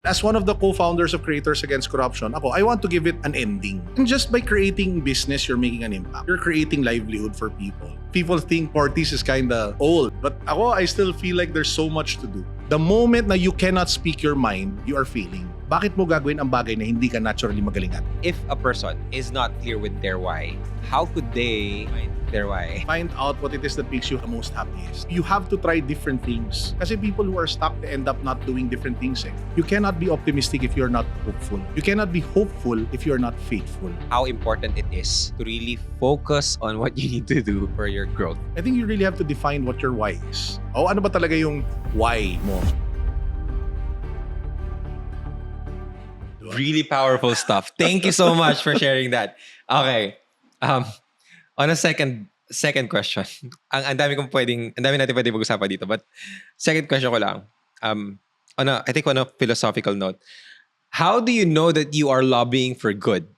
As one of the co-founders of Creators Against Corruption, I want to give it an ending. And just by creating business, you're making an impact. You're creating livelihood for people. People think Portis is kinda old, but I still feel like there's so much to do. The moment na you cannot speak your mind, you are failing. Bakit mo gagawin ang bagay na hindi ka naturally magaling at? If a person is not clear with their why, how could they find their why? Find out what it is that makes you the most happiest. You have to try different things. Kasi people who are stuck, they end up not doing different things. You cannot be optimistic if you're not hopeful. You cannot be hopeful if you're not faithful. How important it is to really focus on what you need to do for your growth. I think you really have to define what your why is. Ano ba talaga yung why mo? Really powerful stuff. Thank you so much for sharing that. Okay. On a second question. Ang dami natin pwedeng mag-usapan dito, but second question ko lang. On a philosophical note. How do you know that you are lobbying for good?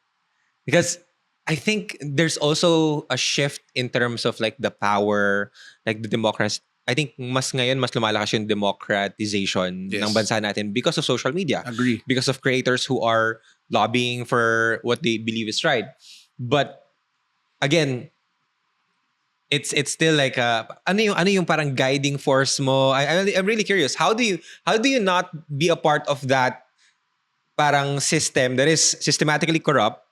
Because I think there's also a shift in terms of like the power, like the democracy. I think mas lumalakas yung democratization ng bansa natin because of social media. Agree. Because of creators who are lobbying for what they believe is right. But again, it's still like ano yung parang guiding force mo? I'm really curious. How do you not be a part of that parang system that is systematically corrupt?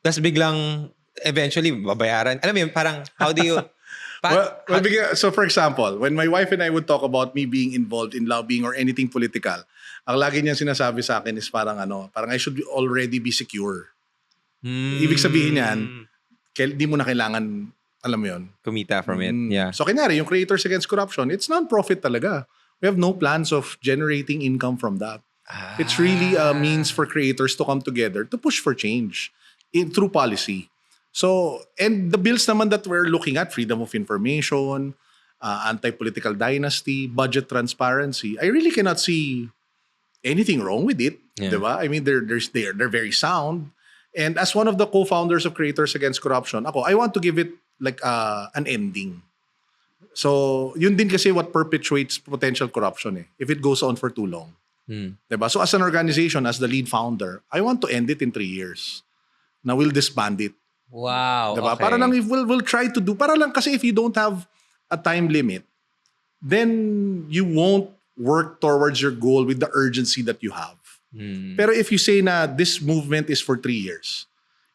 Tas biglang eventually babayaran. Alam mo yun, parang how do you so for example, when my wife and I would talk about me being involved in lobbying or anything political, ang lagi niyang sinasabi sa akin is parang I should already be secure. Ibig sabihin niyan, di mo na kailangan, alam mo yun, kumita from it. Yeah. So kunyari, yung Creators Against Corruption, it's non-profit talaga. We have no plans of generating income from that. It's really a means for creators to come together to push for change through policy. So, and the bills naman that we're looking at, freedom of information, anti-political dynasty, budget transparency, I really cannot see anything wrong with it. Yeah. Diba? I mean, they're very sound. And as one of the co-founders of Creators Against Corruption, I want to give it like an ending. So, yun din kasi what perpetuates potential corruption if it goes on for too long. Diba? So, as an organization, as the lead founder, I want to end it in 3 years. Now, we'll disband it. Wow. Diba? Okay. Para lang we'll try to do, para lang kasi if you don't have a time limit, then you won't work towards your goal with the urgency that you have. Pero if you say na this movement is for 3 years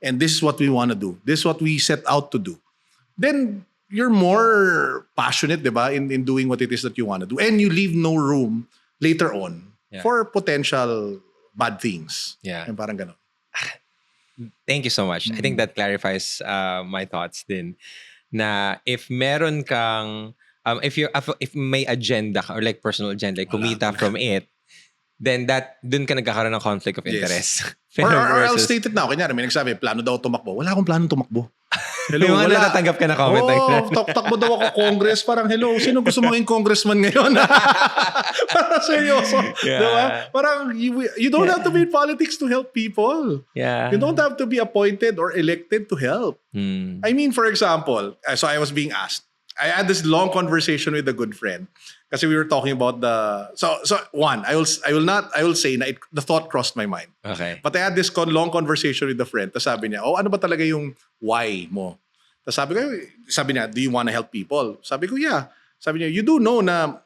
and this is what we want to do, this is what we set out to do, then you're more passionate, diba, in doing what it is that you want to do. And you leave no room later on for potential bad things. Yeah. And parang ganun. Thank you so much. I think that clarifies my thoughts din. Na if meron kang if may agenda ka, or like personal agenda, like kumita from it, then dun ka nagkakaroon ng conflict of interest. Or I'll state it now. Kanyari, may nagsabi, plano daw tumakbo. Wala akong plano tumakbo. Hello, yung mga natatanggap ka na comment like that. Takbo daw ako Congress. Parang, hello, sino gusto maging congressman ngayon? Parang seryoso. Yeah. Diba? Parang, you don't have to be in politics to help people. Yeah. You don't have to be appointed or elected to help. I mean, for example, so I was being asked, I had this long conversation with a good friend. Kasi we were talking about so one, I will say na the thought crossed my mind. Okay. But I had this long conversation with a friend. Tapos sabi niya, ano ba talaga yung why mo? Tapos sabi niya, do you want to help people? Sabi ko, yeah. Sabi niya, you do know na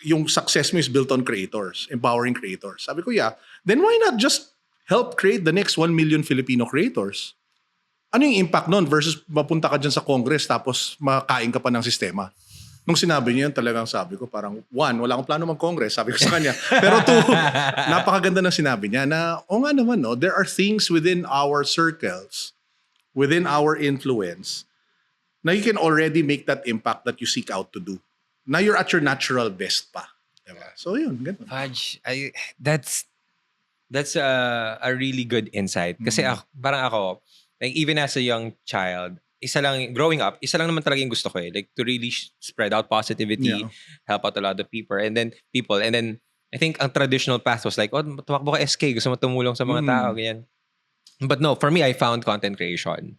yung success mo is built on creators, empowering creators. Sabi ko, yeah. Then why not just help create the next 1 million Filipino creators? Ano yung impact nun versus mapunta ka dyan sa Congress tapos makain ka pa ng sistema? Nung sinabi niya yun, talagang sabi ko, parang, one, wala akong plano mag-Congress, sabi ko sa kanya. Pero two, napakaganda ng sinabi niya na, nga naman, no, there are things within our circles, within our influence, na you can already make that impact that you seek out to do. Na you're at your natural best pa. Diba? So yun, ganun. Fudge, that's a really good insight. Kasi parang ako, like even as a young child, growing up, isa lang naman talaga yung gusto ko like to really spread out positivity, help out a lot of people. And then I think ang traditional path was like, tumakbo ka SK, gusto mo tumulong sa mga tao, ganyan. But no, for me, I found content creation.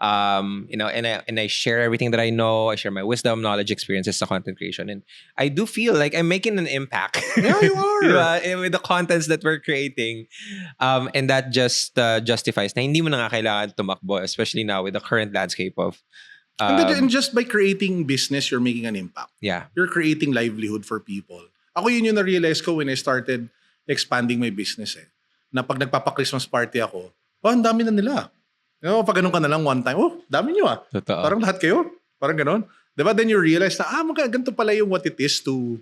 And I share everything that I know. I share my wisdom, knowledge, experiences sa content creation, and I do feel like I'm making an impact. Yeah, you are. Diba? With the contents that we're creating, and that just justifies na hindi mo na nga kailangan tumakbo, especially now with the current landscape of And just by creating business, you're making an impact. yeah. You're creating livelihood for people. Ako yun yung na-realize ko when I started expanding my business eh. Na pag nagpapa-Christmas party ako, ang dami na nila. Pag ganun ka na lang one time, dami nyo ah. Totoo. Parang lahat kayo. Parang ganun. Diba? Then you realize na, ganito pala yung what it is to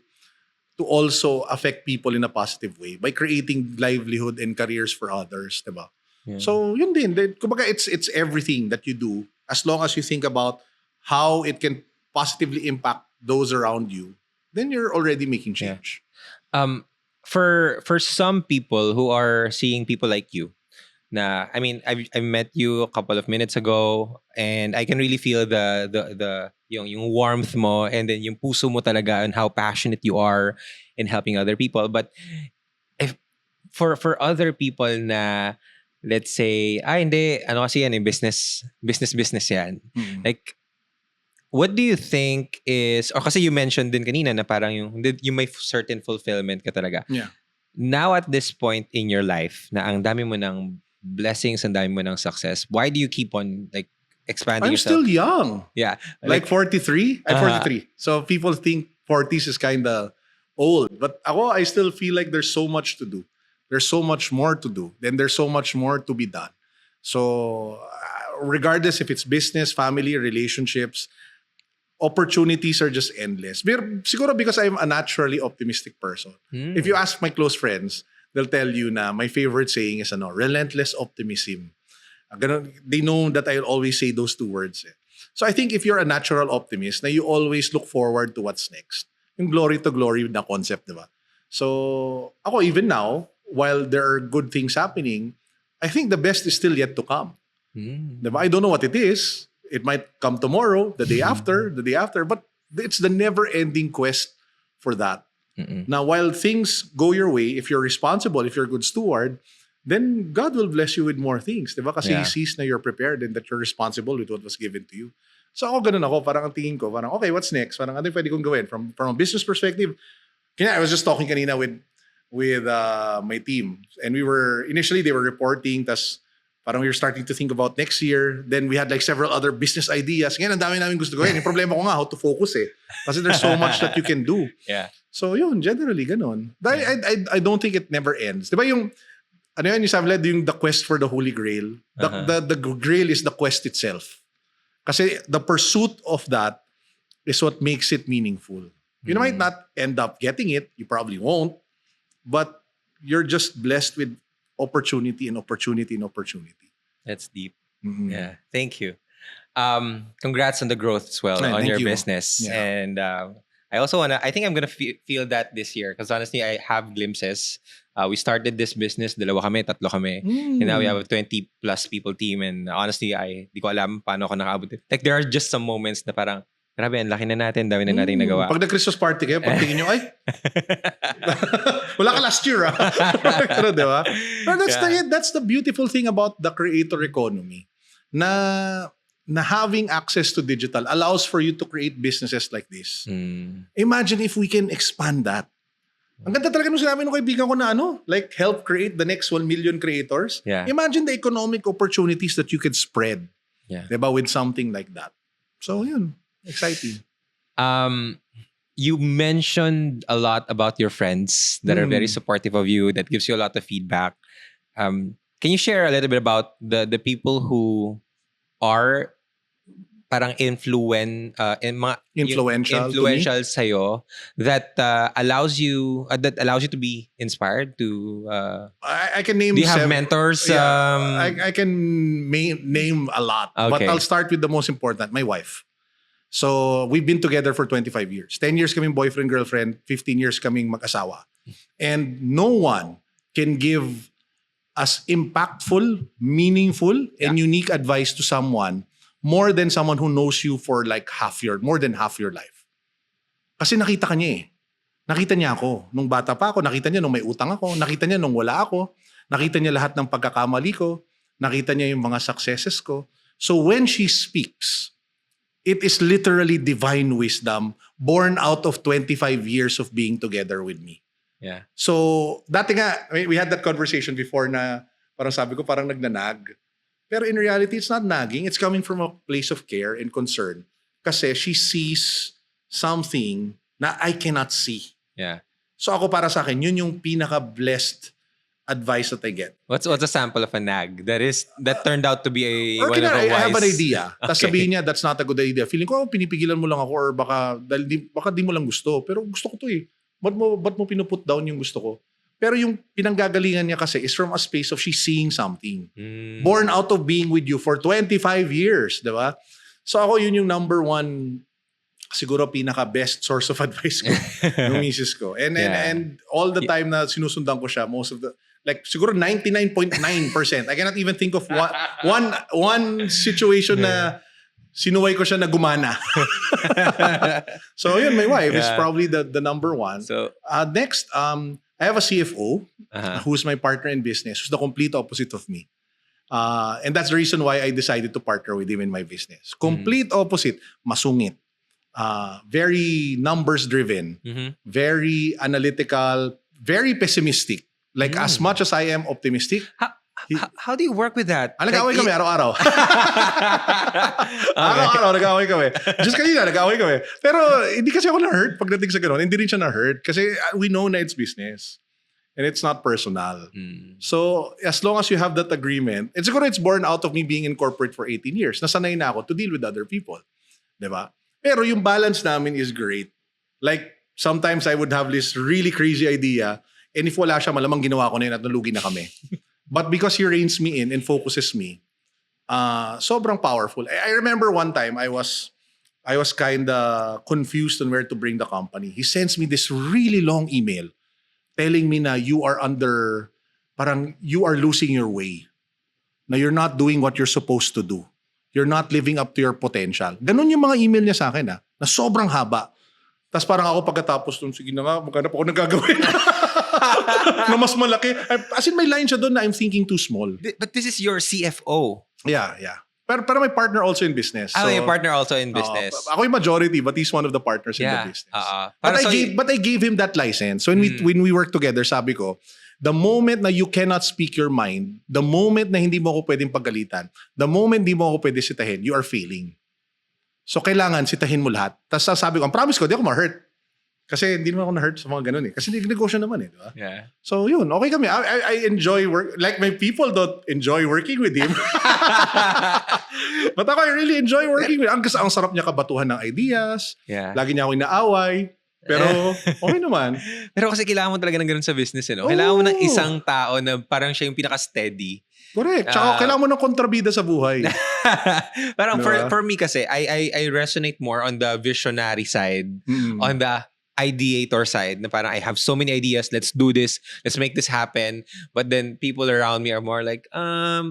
also affect people in a positive way by creating livelihood and careers for others. Diba? Yeah. So, yun din. Kumbaga, it's everything that you do as long as you think about how it can positively impact those around you, then you're already making change. For some people who are seeing people like you, I met you a couple of minutes ago, and I can really feel yung warmth mo, and then yung puso mo talaga, and how passionate you are in helping other people. But if for other people na, let's say, hindi, kasi yan, business yan. Mm-hmm. Like, what do you think is, or kasi you mentioned din kanina na parang yung may certain fulfillment ka talaga. Yeah. Now at this point in your life, na ang dami mo ng blessings, ang dami mo ng success, why do you keep on like expanding I'm yourself? still young. Yeah. Like 43? I'm 43. So people think 40s is kind of old. But I still feel like there's so much to do. There's so much more to do. Then there's so much more to be done. So regardless if it's business, family, relationships, opportunities are just endless. Siguro because I'm a naturally optimistic person. If you ask my close friends, they'll tell you na my favorite saying is relentless optimism. They know that I'll always say those two words. So I think if you're a natural optimist, na you always look forward to what's next. Yung glory to glory na concept, diba? So ako even now, while there are good things happening, I think the best is still yet to come. Diba? I don't know what it is. It might come tomorrow, the day after, but it's the never-ending quest for that. Now, while things go your way, if you're responsible, if you're a good steward, then God will bless you with more things. Diba? Kasi He sees na you're prepared and that you're responsible with what was given to you. So ako ganun ako, parang ang tingin ko, parang okay, what's next? Parang ano yung pwede kong gawin? From a business perspective, I was just talking kanina with my team. And initially they were reporting, tas parang we were starting to think about next year. Then we had like several other business ideas. Ngayon, ang dami namin gusto gawin. Yung problema ko nga, how to focus eh. Kasi there's so much that you can do. Yeah. So yun, generally, ganun. I don't think it never ends. Diba yung, yung sabi nila, yung the quest for the Holy Grail. The Grail is the quest itself. Kasi the pursuit of that is what makes it meaningful. You might not end up getting it. You probably won't. But you're just blessed with opportunity and opportunity and opportunity. That's deep. Mm-hmm. Yeah. Thank you. Congrats on the growth as well on Thank your you. business. Yeah. And I think I'm gonna feel that this year, because honestly, I have glimpses. We started this business, dalawa kami, tatlo kami. And now we have a 20 plus people team. And honestly, di ko alam paano ako nakaabot. Like, there are just some moments na parang, grabe, ang laki na natin, dami na nating nagawa. Pag na-Christmas party kayo, pag tingin nyo, ay, wala ka last year, ah. Pero, diba? But that's the beautiful thing about the creator economy. Na having access to digital allows for you to create businesses like this. Imagine if we can expand that. Ang ganda talaga nung sinabi nung kaibigan ko na like help create the next 1 million creators. Yeah. Imagine the economic opportunities that you could spread. Yeah. Diba? With something like that. So, yun. Exciting. You mentioned a lot about your friends that are very supportive of you, that gives you a lot of feedback. Can you share a little bit about the people who are parang influential sa'yo, that allows you to be inspired to I can name. Do you have mentors? I can name a lot, but Okay. I'll start with the most important, my wife. So we've been together for 25 years. 10 years kaming boyfriend, girlfriend, 15 years kaming mag-asawa. And no one can give as impactful, meaningful, and unique advice to someone more than someone who knows you for like more than half your life. Kasi nakita ka niya eh. Nakita niya ako. Nung bata pa ako, nakita niya nung may utang ako, nakita niya nung wala ako, nakita niya lahat ng pagkakamali ko. Nakita niya yung mga successes ko. So when she speaks, it is literally divine wisdom born out of 25 years of being together with me. Yeah. So, dati nga, we had that conversation before na parang sabi ko parang nagnanag. Pero in reality, it's not nagging. It's coming from a place of care and concern. Kasi she sees something na I cannot see. Yeah. So ako para sa akin, yun yung pinaka-blessed advice that I get. What's a sample of a nag that turned out to be Or one of a I wise... have an idea. Tapos Okay. sabihin niya, that's not a good idea. Feeling ko, pinipigilan mo lang ako or baka di mo lang gusto. Pero gusto ko to eh. Ba't mo pinuput down yung gusto ko? Pero yung pinanggagalingan niya kasi is from a space of she's seeing something. Born out of being with you for 25 years, di ba? So ako yun yung number one, siguro pinaka-best source of advice ko ng misis ko. And all the time na sinusundan ko siya, most of the, like siguro 99.9%. I cannot even think of one situation na sinuway ko siya na gumana. So yun, my wife is probably the number one. So, Next, I have a CFO who's my partner in business, who's the complete opposite of me. And that's the reason why I decided to partner with him in my business. Complete opposite, masungit. Very numbers driven, very analytical, very pessimistic. Like as much as I am optimistic. how do you work with that? Nag-away kami araw-araw. Araw-araw nag-away kami. Just kanina nag-away kami. Pero hindi kasi ako na-hurt pagdating sa gano'n. Hindi rin siya na-hurt kasi we know na it's business. And it's not personal. So as long as you have that agreement, it's born out of me being in corporate for 18 years. Nasanay na ako to deal with other people. Diba? Pero yung balance namin is great. Like sometimes I would have this really crazy idea and if wala siya, malamang ginawa ko na yun at nalugi na kami. But because he reins me in and focuses me, sobrang powerful. I remember one time I was kind of confused on where to bring the company. He sends me this really long email telling me na you are losing your way. Na you're not doing what you're supposed to do. You're not living up to your potential. Ganun yung mga email niya sa akin na sobrang haba. Tapos parang ako pagkatapos dun, sige na nga, maghanap ako ng gagawin. na mas malaki. As in may line siya doon na I'm thinking too small. But this is your CFO. Yeah. Pero my partner also in business. So, your partner also in business. Ako yung majority, but he's one of the partners in the business. But I gave him that license. So when we work together, sabi ko, the moment na you cannot speak your mind, the moment na hindi mo ako pwedeng pagalitan, the moment hindi mo ako pwede sitahin, you are failing. So kailangan sitahin mo lahat. Tapos sabi ko, promise ko, di ako ma-hurt. Kasi hindi naman ako na-hurt sa mga ganun eh. Kasi negosyo naman eh, di ba? Yeah. So yun, okay kami. I enjoy work. Like my people don't enjoy working with him. But ako, I really enjoy working with him. Ang sarap niya kabatuhan ng ideas. Yeah. Lagi niya ako inaaway. Pero okay naman. Pero kasi kailangan mo talaga ng ganun sa business, eh, no? Kailangan mo ng isang tao na parang siya yung pinaka-steady. Correct. Tsaka kailangan mo ng kontrabida sa buhay. Parang Diba? for me kasi, I resonate more on the visionary side, on the ideator side, na parang I have so many ideas, let's do this, let's make this happen. But then people around me are more like,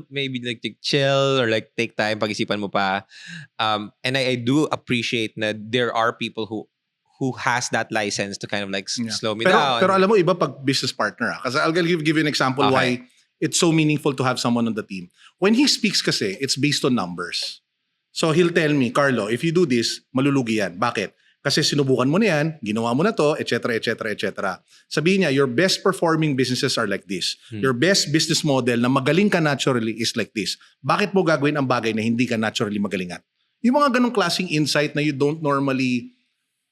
maybe like chill or like take time, pag-isipan mo pa. And I do appreciate na there are people who has that license to kind of like slow me down. Pero alam mo, iba pag business partner. Kasi I'll give you an example why it's so meaningful to have someone on the team. When he speaks kasi, it's based on numbers. So he'll tell me, Carlo, if you do this, malulugi yan. Bakit? Kasi sinubukan mo na yan, ginawa mo na to, etc., etc., etc. Sabihin niya, your best performing businesses are like this. Your best business model na magaling ka naturally is like this. Bakit mo gagawin ang bagay na hindi ka naturally magalingan? Yung mga ganong klaseng insight na you don't normally,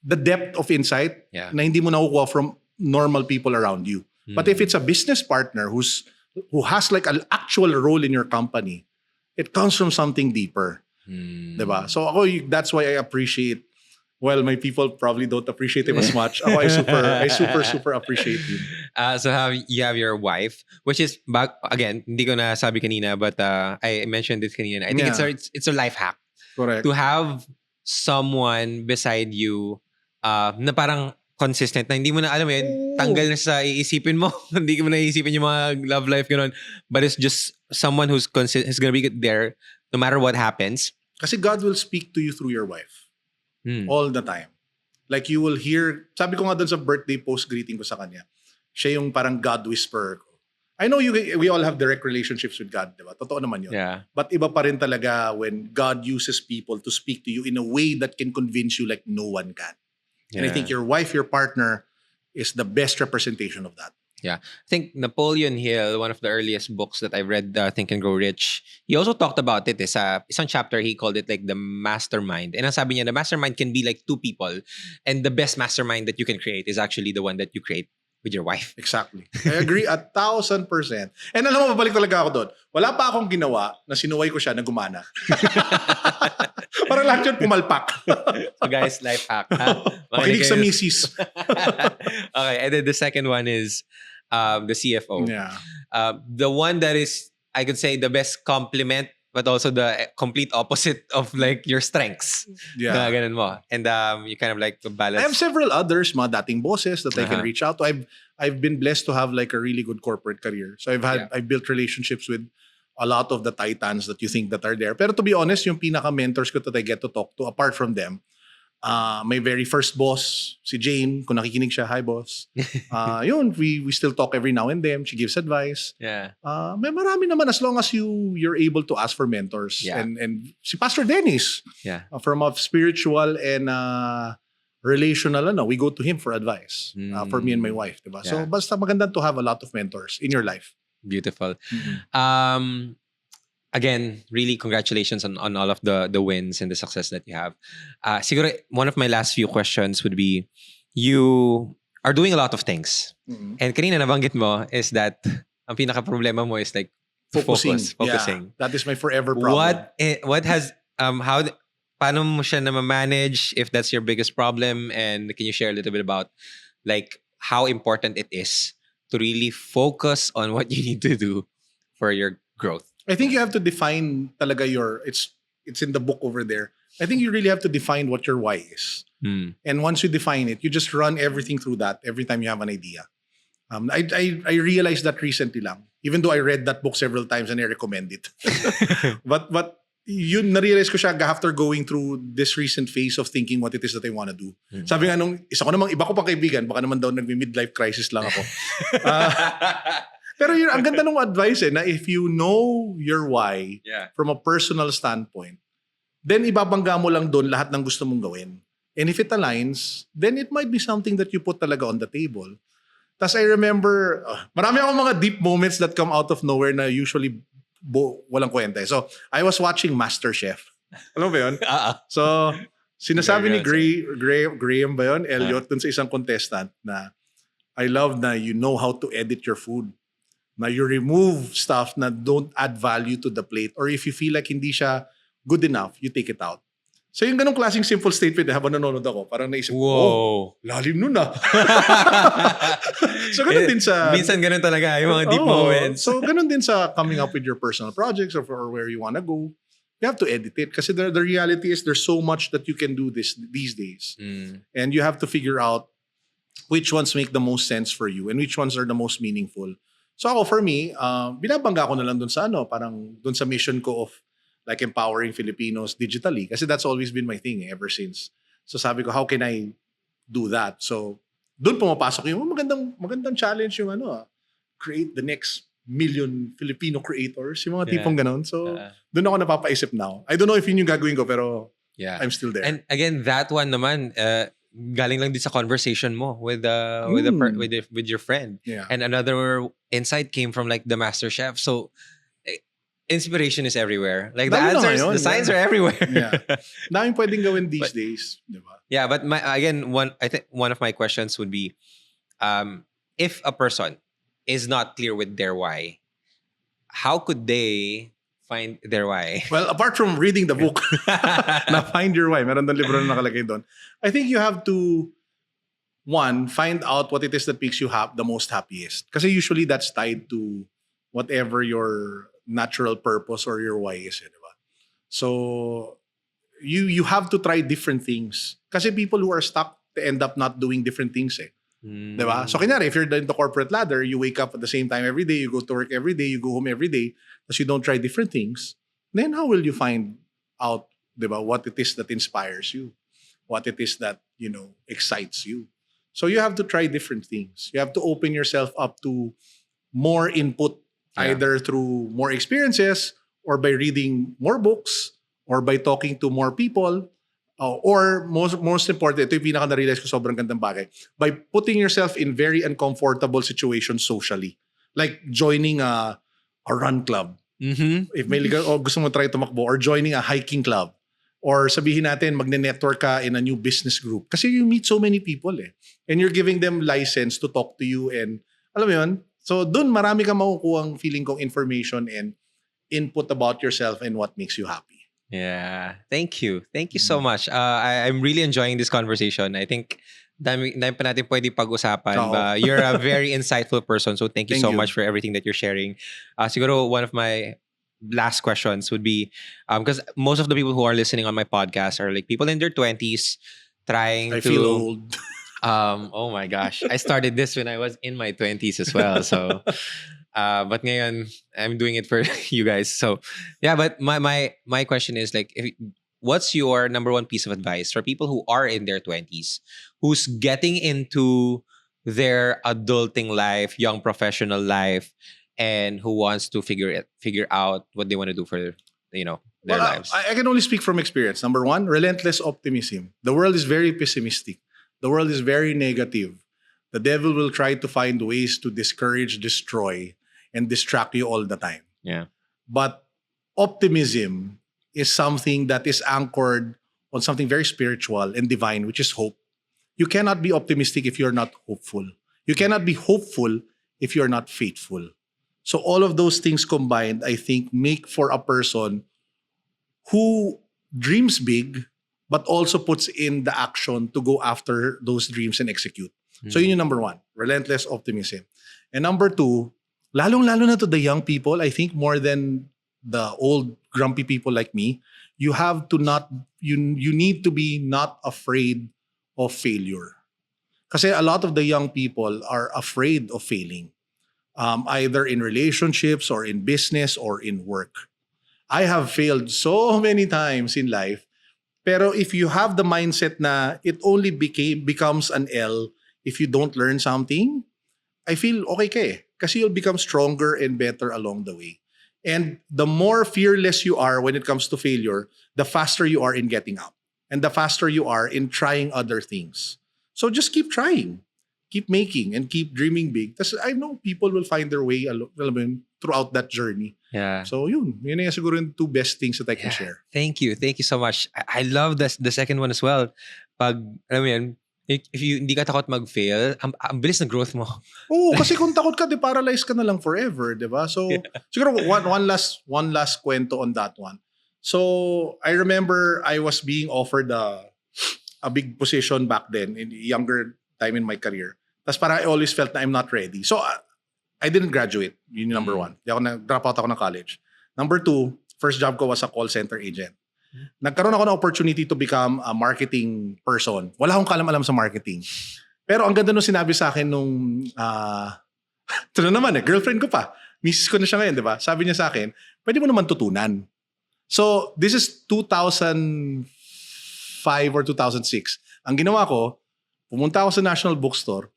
the depth of insight na hindi mo nakukuha from normal people around you. But if it's a business partner who has like an actual role in your company, it comes from something deeper. Diba? So ako, that's why I appreciate, well, my people probably don't appreciate him as much. Ako, I super appreciate him. So you have your wife, which is, again, hindi ko na sabi kanina, but I mentioned this kanina. I think it's a life hack. Correct. To have someone beside you na parang consistent, na hindi mo na alam yun, tanggal na sa iisipin mo. Hindi mo na iisipin yung mga love life, gano'n. But it's just someone who's gonna be there no matter what happens. Kasi God will speak to you through your wife. All the time. Like you will hear, sabi ko nga dun sa birthday post greeting ko sa kanya, siya yung parang God whisperer ko. I know we all have direct relationships with God, di ba? Totoo naman yun. Yeah. But iba pa rin talaga when God uses people to speak to you in a way that can convince you like no one can. And I think your wife, your partner, is the best representation of that. Yeah. I think Napoleon Hill, one of the earliest books that I've read, Think and Grow Rich, he also talked about it. Isang chapter, he called it like the mastermind. And ang sabi niya, the mastermind can be like two people. And the best mastermind that you can create is actually the one that you create with your wife. Exactly. I agree 1,000%. And alam mo, babalik talaga ako doon. Wala pa akong ginawa na sinuway ko siya na gumana. Parang lahat yun pumalpak. So guys, life hack. Ha? Makinig sa misis. Okay, and then the second one is the CFO. Yeah. The one that is, I could say, the best compliment, but also the complete opposite of like your strengths. Yeah. Na ganun mo. And you kind of like balance. I have several others, mga dating bosses that I can Uh-huh. reach out to. I've been blessed to have like a really good corporate career. So I've built relationships with a lot of the titans that you think that are there. Pero to be honest, yung pinaka-mentors ko that I get to talk to, apart from them, my very first boss, si Jane, kung nakikinig siya, hi boss. Yun, we still talk every now and then. She gives advice. Yeah. May marami naman as long as you're able to ask for mentors. Yeah. And si Pastor Dennis, Yeah. from a spiritual and relational, we go to him for advice. For me and my wife, diba? So Yeah. basta maganda to have a lot of mentors in your life. Beautiful. Again, really congratulations on all of the wins and the success that you have. Siguro, one of my last few questions would be, you are doing a lot of things. Mhm. And kanina nabanggit mo is that ang pinaka-problema mo is like Focusing. focusing. Yeah, that is my forever problem. What has, paano mo siya na manage if that's your biggest problem? And can you share a little bit about like how important it is to really focus on what you need to do for your growth? I think you have to define talaga it's in the book over there. I think you really have to define what your why is. And once you define it, you just run everything through that every time you have an idea. I realized that recently lang. Even though I read that book several times and I recommend it. but yun, na-realize ko siya after going through this recent phase of thinking what it is that I want to do. Sabi nga nung isa ko namang iba ko pang kaibigan, baka naman daw nagmi-midlife crisis lang ako. Pero yun, ang ganda ng advice na if you know your why Yeah. from a personal standpoint, then ibabangga mo lang doon lahat ng gusto mong gawin. And if it aligns, then it might be something that you put talaga on the table. Tas I remember, marami akong mga deep moments that come out of nowhere na usually walang kwenta. So, I was watching MasterChef. Alam mo ba yun? So, sinasabi ni Graham ba yun? Elliot, dun sa isang contestant na I love na you know how to edit your food. Na you remove stuff na don't add value to the plate. Or if you feel like hindi siya good enough, you take it out. So yung ganong klaseng simple statement habang nanonood ako, parang naisip ko, Whoa. lalim nun ah. So ganun din sa... Minsan ganun talaga, yung mga deep moments. So ganun din sa coming up with your personal projects or where you wanna go. You have to edit it kasi the reality is there's so much that you can do these days. And you have to figure out which ones make the most sense for you and which ones are the most meaningful. So ako, for me, binabangga ko na lang dun sa parang dun sa mission ko of like empowering Filipinos digitally. Kasi that's always been my thing ever since. So sabi ko, how can I do that? So dun pumapasok yung magandang challenge yung create the next million Filipino creators, yung mga tipong ganon. So dun ako napapaisip now. I don't know if yun yung gagawin ko, pero I'm still there. And again, that one naman, galing lang din sa conversation mo with your friend. Yeah. And another insight came from like the MasterChef. So inspiration is everywhere. Like the Dami na answers, ngayon, the signs are everywhere. Yeah. Daming pwedeng gawin these days, di ba? Yeah, but I think one of my questions would be, if a person is not clear with their why, how could they find their why? Well, apart from reading the book, na Find Your Why, meron ng libro na nakalagay doon. I think you have to, one, find out what it is that makes you the most happiest. Kasi usually that's tied to whatever your natural purpose or your why is. Diba? So, you have to try different things. Kasi people who are stuck end up not doing different things eh. Diba? So, kanyari, if you're in the corporate ladder, you wake up at the same time every day, you go to work every day, you go home every day, because you don't try different things, then how will you find out, diba, what it is that inspires you? What it is that, excites you? So, you have to try different things. You have to open yourself up to more input Yeah. either through more experiences or by reading more books or by talking to more people or most important, ito yung pinaka na-realize ko sobrang gandang bagay, by putting yourself in very uncomfortable situations socially. Like joining a run club. Mm-hmm. If may liga, o gusto mo try tumakbo or joining a hiking club. Or sabihin natin, magne-network ka in a new business group. Kasi you meet so many people eh. And you're giving them license to talk to you and alam mo yun? So dun marami kang makukuhang feeling kong information and input about yourself and what makes you happy. Yeah. Thank you. Thank you so much. I'm really enjoying this conversation. I think dami pa natin pwede pag-usapan. Oo. You're a very insightful person. So thank you Thank so you. much for everything that you're sharing. Siguro one of my last questions would be, because most of the people who are listening on my podcast are like people in their 20s trying I to... feel old. Oh my gosh. I started this when I was in my 20s as well. So, but ngayon, I'm doing it for you guys. So, yeah, but my question is like, what's your number one piece of advice for people who are in their 20s, who's getting into their adulting life, young professional life, and who wants to figure out what they want to do for, their lives? I can only speak from experience. Number one, relentless optimism. The world is very pessimistic. The world is very negative. The devil will try to find ways to discourage, destroy, and distract you all the time. Yeah. But optimism is something that is anchored on something very spiritual and divine, which is hope. You cannot be optimistic if you're not hopeful. You cannot be hopeful if you're not faithful. So all of those things combined, I think, make for a person who dreams big, but also puts in the action to go after those dreams and execute. So yun yung number one, relentless optimism. And number two, lalong-lalo na to the young people, I think more than the old grumpy people like me, you have to you need to be not afraid of failure. Kasi a lot of the young people are afraid of failing, either in relationships or in business or in work. I have failed so many times in life, pero if you have the mindset na it only becomes an L if you don't learn something, I feel okay ka eh. Kasi you'll become stronger and better along the way. And the more fearless you are when it comes to failure, the faster you are in getting up. And the faster you are in trying other things. So just keep trying. Keep making and keep dreaming big. Kasi I know people will find their way throughout that journey. Yeah. So yun na siguro yung two best things that I can share. Thank you so much. I love the second one as well. Pag alam mo yun, if you hindi ka takot mag-fail, ang bilis ng growth mo. Oo, kasi kung takot ka, paralyze ka na lang forever, di ba? So siguro one last kwento on that one. So I remember I was being offered a big position back then in younger time in my career. Tapos parang I always felt na I'm not ready. So I didn't graduate. Yun yung number one. Drop out ako ng college. Number two, first job ko was a call center agent. Nagkaroon ako ng opportunity to become a marketing person. Wala akong kalam-alam sa marketing. Pero ang ganda nung sinabi sa akin nung, ito na naman girlfriend ko pa. Misis ko na siya ngayon, di ba? Sabi niya sa akin, pwede mo naman tutunan. So, this is 2005 or 2006. Ang ginawa ko, pumunta ako sa National Bookstore.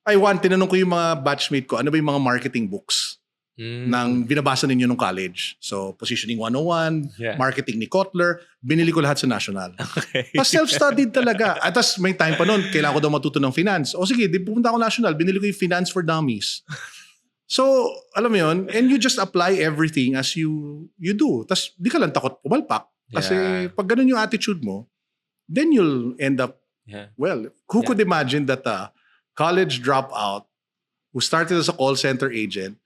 Tinanong ko yung mga batchmate ko, ano ba yung mga marketing books nang binabasa ninyo nung college. So, Positioning 101, Marketing ni Kotler, binili ko lahat sa National. Okay. Tapos self-studied talaga. At tas may time pa noon, kailangan ko daw matuto ng finance. O sige, pupunta ako National, binili ko yung Finance for Dummies. So, alam mo yun, and you just apply everything as you do. Tapos di ka lang takot pumalpak. Kasi pag ganun yung attitude mo, then you'll end up, who could imagine that a college dropout who started as a call center agent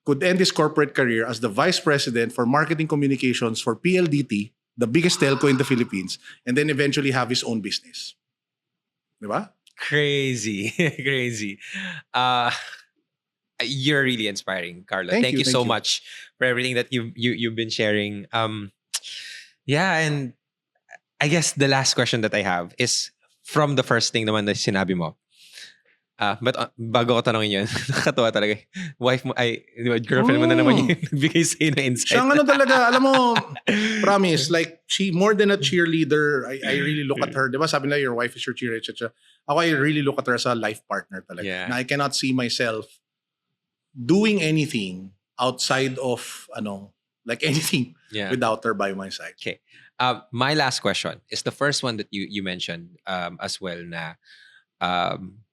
could end his corporate career as the vice president for marketing communications for PLDT, the biggest telco in the Philippines, and then eventually have his own business. Diba? Crazy. You're really inspiring, Carlo. Thank you you so much for everything that you've been sharing. And I guess the last question that I have is from the first thing naman na sinabi mo. But bago ko tanongin yun, nakakatawa talaga. Wife mo, girlfriend mo na naman yung nagbigay sa'yo na insight. Siyang talaga, alam mo, promise, like, she, more than a cheerleader, I really look at her. Diba sabi na, your wife is your cheerleader, etc. Ako, I really look at her as a life partner talaga. Yeah. Na I cannot see myself doing anything outside of like anything Yeah. without her by my side. Okay. My last question is the first one that you mentioned as well. Na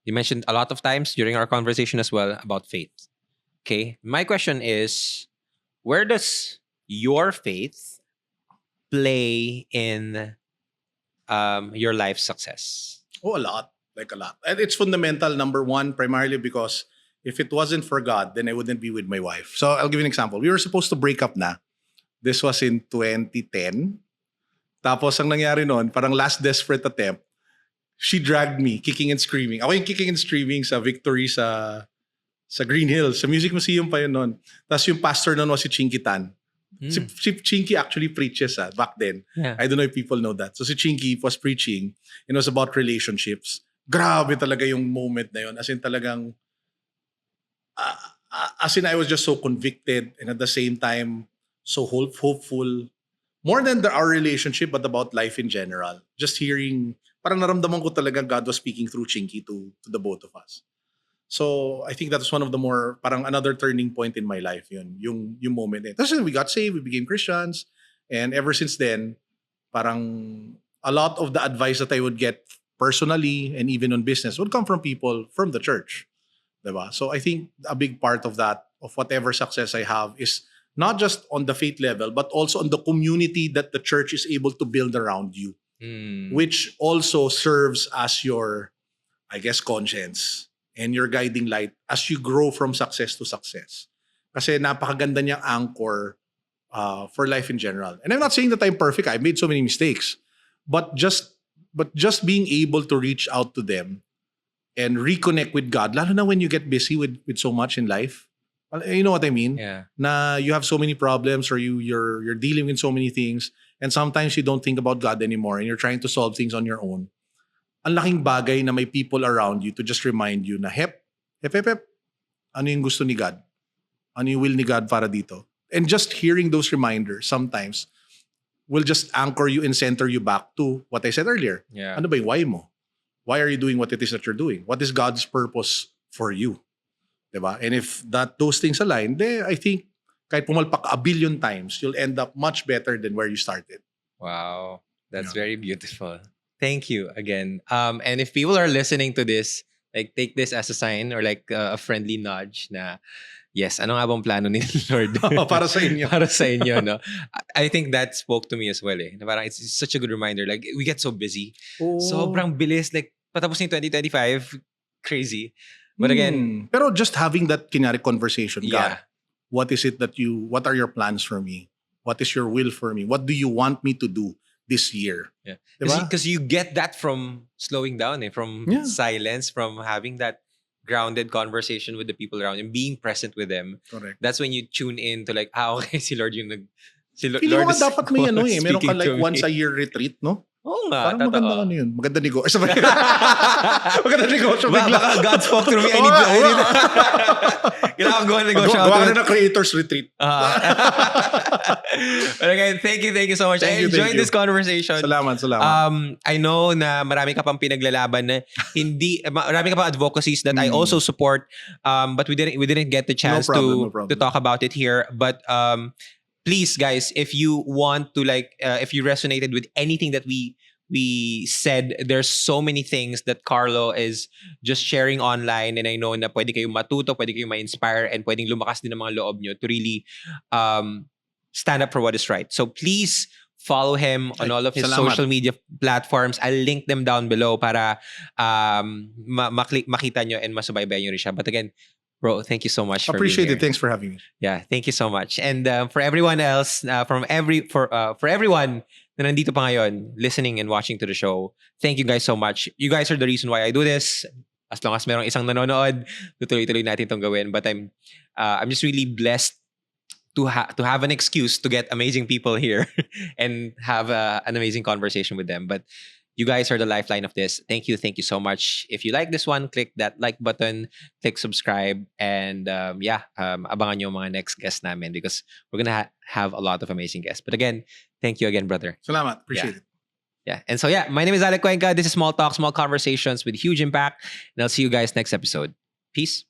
you mentioned a lot of times during our conversation as well about faith. Okay. My question is, where does your faith play in your life success? Oh, a lot. Like a lot. And it's fundamental, number one, primarily because if it wasn't for God, then I wouldn't be with my wife. So I'll give you an example. We were supposed to break up na. This was in 2010. Tapos ang nangyari noon, parang last desperate attempt, she dragged me, kicking and screaming. Ako yung kicking and screaming sa Victory sa Green Hills. Sa Music Museum pa yun noon. Tapos yung pastor noon was si Chinky Tan. Si Chinky actually preaches back then. Yeah. I don't know if people know that. So si Chinky was preaching and it was about relationships. Grabe talaga yung moment na yun. As in talagang, I was just so convicted and at the same time, so hopeful. More than our relationship, but about life in general. Just hearing, parang naramdaman ko talaga God was speaking through Chinky to the both of us. So I think that was one of the more, parang another turning point in my life, yung moment. Tapos we got saved, we became Christians, and ever since then, parang a lot of the advice that I would get personally and even on business would come from people from the church. Diba? So I think a big part of that, of whatever success I have, is not just on the faith level, but also on the community that the church is able to build around you, which also serves as your, I guess, conscience and your guiding light as you grow from success to success. Kasi napakaganda niyang anchor for life in general. And I'm not saying that I'm perfect. I made so many mistakes. But just being able to reach out to them and reconnect with God, lalo na when you get busy with so much in life. You know what I mean? Yeah. Na you have so many problems or you're dealing with so many things and sometimes you don't think about God anymore and you're trying to solve things on your own. Ang laking bagay na may people around you to just remind you na hep, ano yung gusto ni God? Ano yung will ni God para dito? And just hearing those reminders sometimes will just anchor you and center you back to what I said earlier. Yeah. Ano ba yung why mo? Why are you doing what it is that you're doing? What is God's purpose for you? Diba? And if those things align, then I think kahit pumalpak a billion times, you'll end up much better than where you started. Wow. That's Yeah. very beautiful. Thank you again. And if people are listening to this, like take this as a sign or like a friendly nudge na, yes, ano nga bang plano ni Lord? Para sa inyo. Para sa inyo, no? I think that spoke to me as well eh. Na parang it's such a good reminder. Like, we get so busy. Oh. Sobrang bilis. Like, patapos ni 2025. Crazy. But again, pero just having that kinyari conversation, yeah. God, what are your plans for me? What is your will for me? What do you want me to do this year? Yeah. Diba? Because you get that from slowing down, from silence, from having that grounded conversation with the people around and being present with them. Correct. That's when you tune in to like, okay, si Lord yung Feeling ko is dapat may meron ka speaking like to me. once a year retreat, no? Oo nga, Parang maganda totoo. yun. Maganda negosyo. Maganda negosyo. Baka God spoke through me. I need kailangan gawa ng negosyo. Gawa na ng creators retreat. But again, thank you so much. I enjoyed this conversation. Salamat. I know na marami ka pang pinaglalaban na marami ka pang advocacies that I also support, but we didn't get the chance No to problem. talk about it here. But please, guys, if you want to if you resonated with anything that we said, there's so many things that Carlo is just sharing online, and I know na pwede kayong matuto, pwede kayong ma-inspire, and pwedeng lumakas din ang mga loob nyo to really stand up for what is right. So please follow him on all of his social media platforms. I'll link them down below para makita nyo and masubaybayan nyo rin siya. But again, bro, thank you so much for Appreciate being it. Thanks for having me. Yeah, thank you so much. And for everyone else, for everyone na nandito pa ngayon, listening and watching to the show, thank you guys so much. You guys are the reason why I do this. As long as merong isang nanonood, tutuloy-tuloy natin itong gawin. But I'm just really blessed to have an excuse to get amazing people here and have an amazing conversation with them. But you guys are the lifeline of this. Thank you so much. If you like this one, click that like button, click subscribe, and abangan nyo mga next guests namin because we're gonna have a lot of amazing guests. But again, thank you again, brother. Salamat. Appreciate it. Yeah. And so my name is Alec Cuenca. This is Small Talk, Small Conversations with huge impact. And I'll see you guys next episode. Peace.